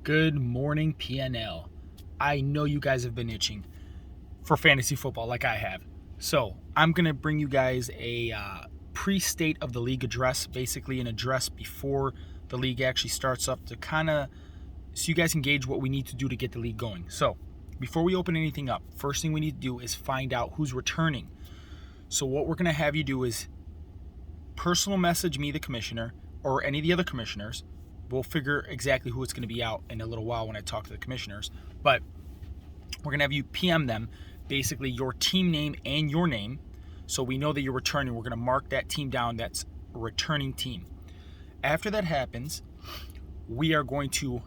Good morning, P.N.L. I know you guys have been itching for fantasy football like I have. So I'm going to bring you guys a pre-state of the league address, basically an address before the league actually starts up to so you guys can gauge what we need to do to get the league going. So before we open anything up, first thing we need to do is find out who's returning. So what we're going to have you do is personal message me, the commissioner, or any of the other commissioners. We'll figure exactly who it's going to be out in a little while when I talk to the commissioners. But we're going to have you PM them, basically your team name and your name. So we know that you're returning. We're going to mark that team down that's a returning team. After that happens, we are going to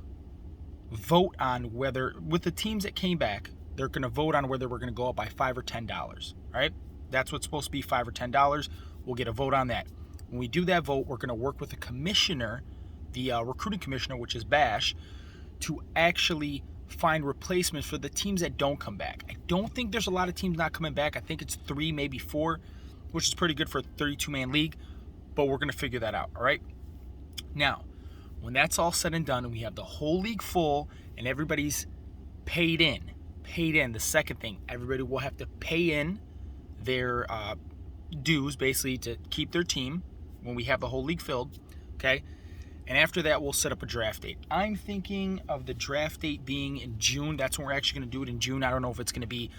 vote on whether, with the teams that came back, they're going to vote on whether we're going to go up by $5 or $10. All right? That's what's supposed to be, $5 or $10. We'll get a vote on that. When we do that vote, we're going to work with the commissioner, the recruiting commissioner, which is Bash, to actually find replacements for the teams that don't come back. I don't think there's a lot of teams not coming back. I think it's 3, maybe 4, which is pretty good for a 32-man league, but we're going to figure that out, all right? Now, when that's all said and done and we have the whole league full and everybody's paid in, the second thing, everybody will have to pay in their dues, basically, to keep their team when we have the whole league filled, okay? And after that, we'll set up a draft date. I'm thinking of the draft date being in June. That's when we're actually going to do it in June. I don't know if it's going to be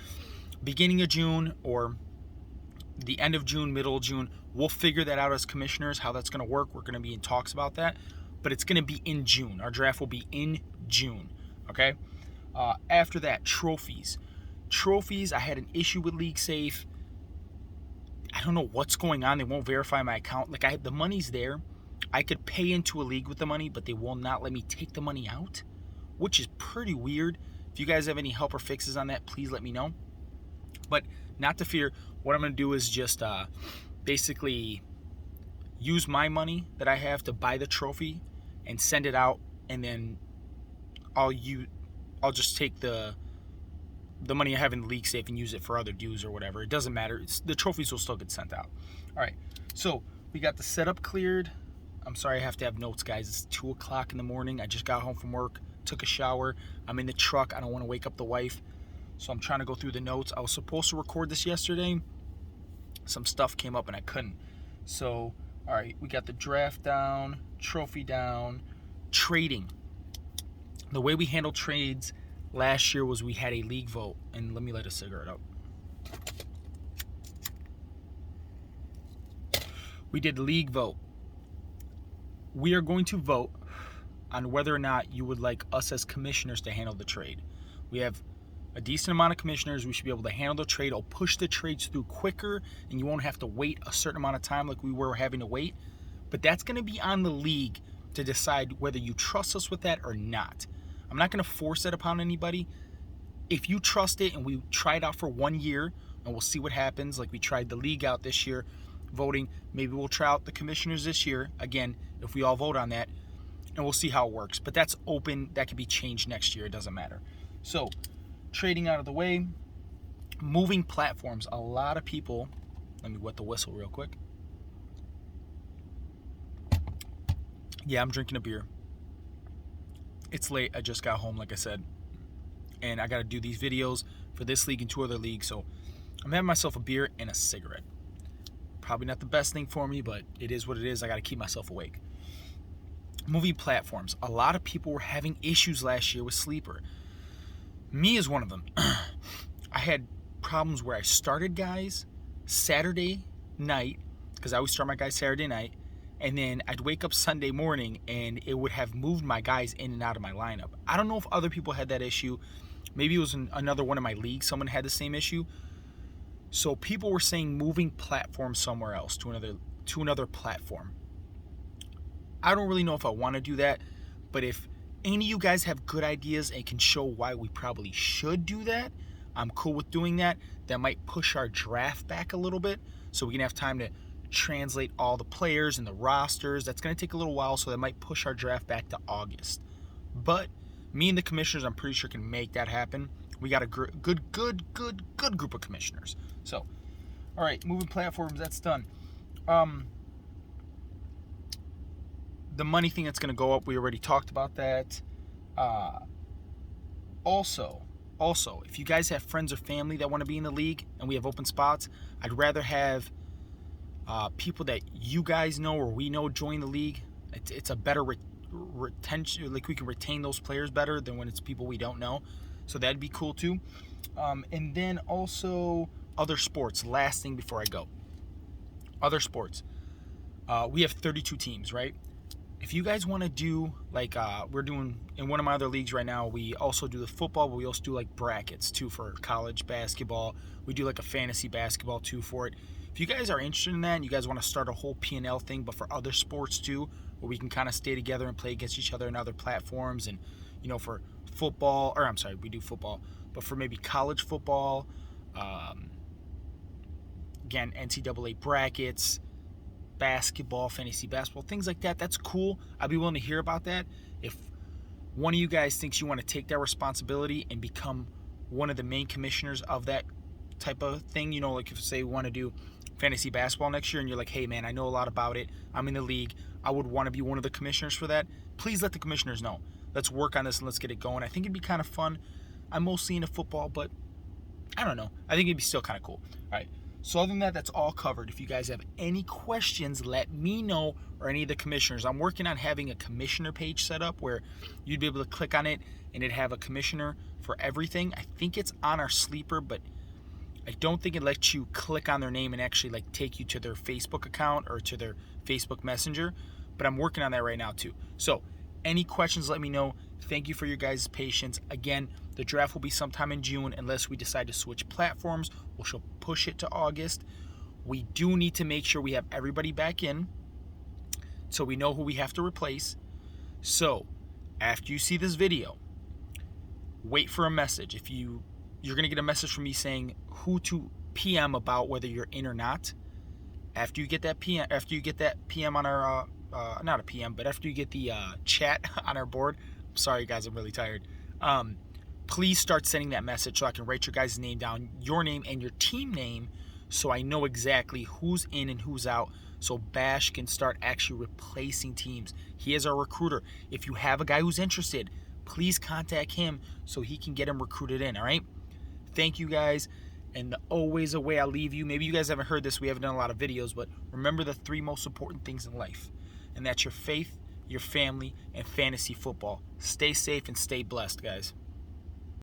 beginning of June or the end of June, middle of June. We'll figure that out as commissioners, how that's going to work. We're going to be in talks about that. But it's going to be in June. Our draft will be in June, okay? After that, trophies. Trophies, I had an issue with League Safe. I don't know what's going on. They won't verify my account. The money's there. I could pay into a league with the money, but they will not let me take the money out, which is pretty weird. If you guys have any help or fixes on that, please let me know. But not to fear, what I'm going to do is just basically use my money that I have to buy the trophy and send it out, and then I'll just take the money I have in the League Safe and use it for other dues or whatever. It doesn't matter. The trophies will still get sent out. All right, so we got the setup cleared. I'm sorry I have to have notes, guys. It's 2 o'clock in the morning. I just got home from work, took a shower. I'm in the truck. I don't want to wake up the wife, so I'm trying to go through the notes. I was supposed to record this yesterday. Some stuff came up and I couldn't. So, all right, we got the draft down, trophy down, trading. The way we handled trades last year was we had a league vote. And let me light a cigarette up. We did league vote. We are going to vote on whether or not you would like us as commissioners to handle the trade. We have a decent amount of commissioners. We should be able to handle the trade. It'll push the trades through quicker, and you won't have to wait a certain amount of time like we were having to wait. But that's going to be on the league to decide whether you trust us with that or not. I'm not going to force that upon anybody. If you trust it and we try it out for 1 year, and we'll see what happens, like we tried the league out this year, voting. Maybe we'll try out the commissioners this year, again, if we all vote on that, and we'll see how it works. But that's open. That could be changed next year. It doesn't matter. So, trading out of the way. Moving platforms. A lot of people, let me wet the whistle real quick. Yeah, I'm drinking a beer. It's late. I just got home, like I said, and I got to do these videos for this league and 2 other leagues, so I'm having myself a beer and a cigarette. Probably not the best thing for me, but it is what it is. I got to keep myself awake. Moving platforms. A lot of people were having issues last year with Sleeper. Me is one of them. I had problems where I started guys Saturday night, because I always start my guys Saturday night, and then I'd wake up Sunday morning and it would have moved my guys in and out of my lineup. I don't know if other people had that issue. Maybe it was in another one of my leagues. Someone had the same issue. So people were saying moving platform somewhere else to another platform. I don't really know if I want to do that, but if any of you guys have good ideas and can show why we probably should do that, I'm cool with doing that. That might push our draft back a little bit so we can have time to translate all the players and the rosters. That's going to take a little while, so that might push our draft back to August. But me and the commissioners, I'm pretty sure, can make that happen. We got a good group of commissioners. So, all right, moving platforms, that's done. The money thing that's going to go up, we already talked about that. Uh, also, if you guys have friends or family that want to be in the league and we have open spots, I'd rather have people that you guys know or we know join the league. It's a better retention. Like, we can retain those players better than when it's people we don't know. So that'd be cool too. And then also other sports. Last thing before I go, other sports. We have 32 teams, right? If you guys want to do like we're doing in one of my other leagues right now, we also do the football, but we also do like brackets too for college basketball. We do like a fantasy basketball too for it. If you guys are interested in that and you guys want to start a whole P.N.L thing, but for other sports too, where we can kind of stay together and play against each other in other platforms, and for football, or I'm sorry, we do football, but for maybe college football, um, again, NCAA brackets, basketball, fantasy basketball, things like that. That's cool. I'd be willing to hear about that. If one of you guys thinks you want to take that responsibility and become one of the main commissioners of that type of thing, like if say we want to do fantasy basketball next year and you're like, hey man, I know a lot about it, I'm in the league, I would want to be one of the commissioners for that, please let the commissioners know. Let's work on this and let's get it going. I think it'd be kind of fun. I'm mostly into football, but I don't know. I think it'd be still kind of cool. All right. So other than that, that's all covered. If you guys have any questions, let me know, or any of the commissioners. I'm working on having a commissioner page set up where you'd be able to click on it and it'd have a commissioner for everything. I think it's on our sleeper, but I don't think it lets you click on their name and actually like take you to their Facebook account or to their Facebook Messenger. But I'm working on that right now too. So any questions, let me know. Thank you for your guys' patience. Again, the draft will be sometime in June unless we decide to switch platforms. We'll push it to August. We do need to make sure we have everybody back in so we know who we have to replace. So after you see this video, wait for a message. You're going to get a message from me saying who to PM about whether you're in or not. After you get that PM on our not a PM, but after you get the chat on our board, I'm sorry guys, I'm really tired. Please start sending that message so I can write your guys' name down, your name and your team name, so I know exactly who's in and who's out, so Bash can start actually replacing teams. He is our recruiter. If you have a guy who's interested, please contact him so he can get him recruited in, all right? Thank you guys, and always a way I'll leave you. Maybe you guys haven't heard this, we haven't done a lot of videos, but remember the 3 most important things in life, and that's your faith, your family, and fantasy football. Stay safe and stay blessed, guys.